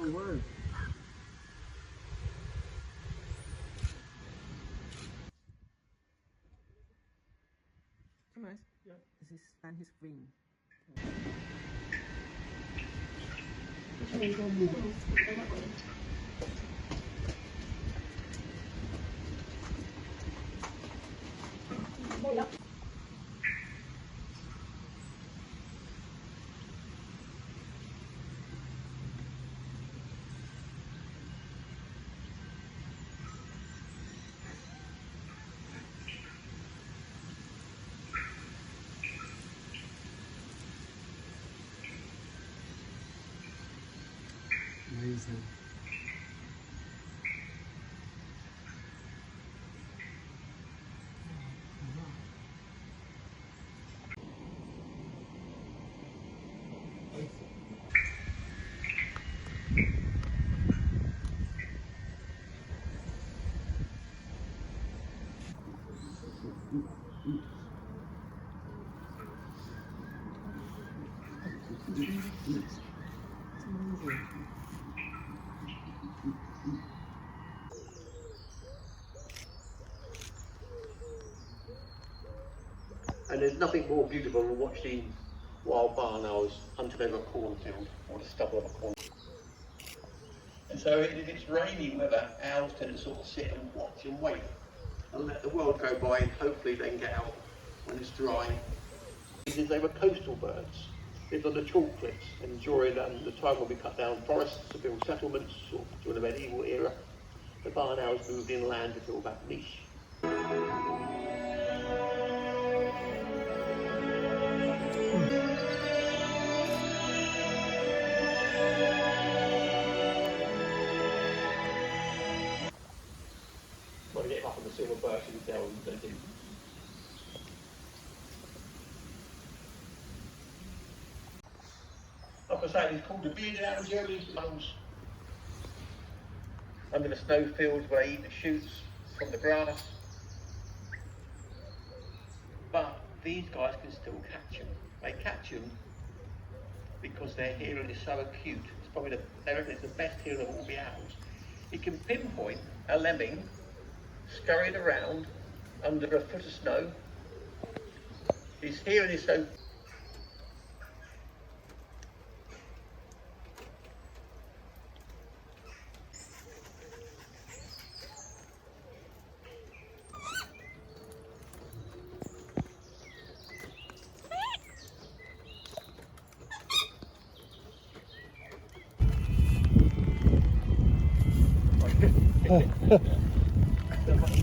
my word. Come on. Yeah. This is Spanish green. Amazing. And there's nothing more beautiful than watching wild barn owls hunting over a cornfield or the stubble of a cornfield. And so if it's rainy weather, owls tend to sort of sit and watch and wait and let the world go by, and hopefully they can get out when it's dry. They were coastal birds, lived on the chalk cliffs, and during the time when we cut down forests to build settlements, or during the medieval era, the barn owls moved inland to fill that niche. When they get up on the silver birch and down, they do. Like I say, it's called the bearded owl jelly. Under the snowfields where they eat the shoots from the grass. But these guys can still catch them. They catch them because their hearing is so acute. It's probably it's the best hearing of all the owls. It can pinpoint a lemming scurrying around under a foot of snow. His hearing is so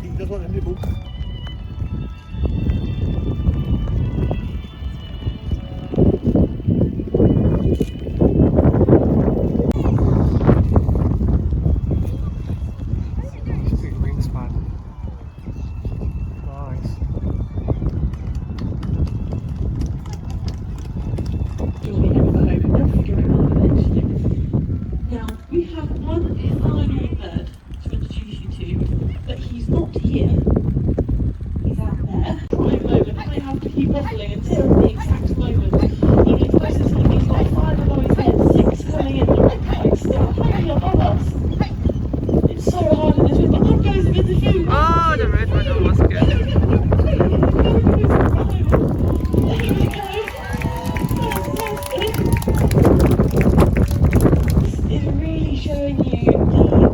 he doesn't want to nibble. Now, we have one final bird to introduce you to, but he's not here. He's out there. Prime moment, I have to keep waffling until the exact moment. He gets closer to me, he's got 5 above his head, 6 coming in, the red kite still hanging above us. It's so hard in this wind, but up goes a bit of food. Oh, the red one was good. There we go. Is really showing you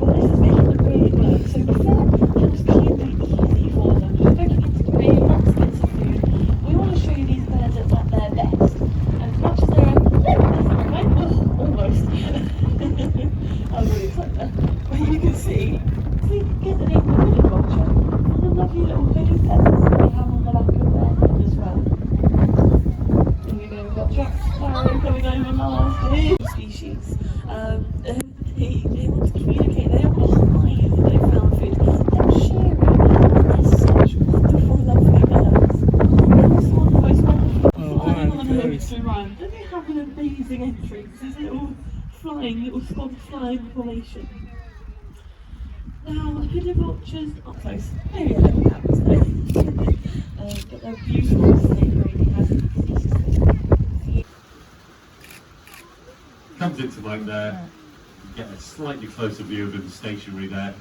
this is making them really work. So before it was clearly easy for them, just poking into the really lots of bits of food, we want to show you these birds at their best. And as much as they're almost. I was really excited there. But you can see get the name of the hooded vulture and the lovely little hooded feathers that they have on the back of their head as well. Here we go, we've got Jack Sparrow coming over last. Species. They want to communicate, they don't want to hide that they've found food. They're sharing, and they're such wonderful, lovely birds. They're just one of the most wonderful. Flying on the hills to run. Don't they have an amazing entry? This little squad flying formation. Now, hooded vultures up close. Maybe a little bit there. But they're beautiful, savory, comes into like there, get a slightly closer view of him stationary there.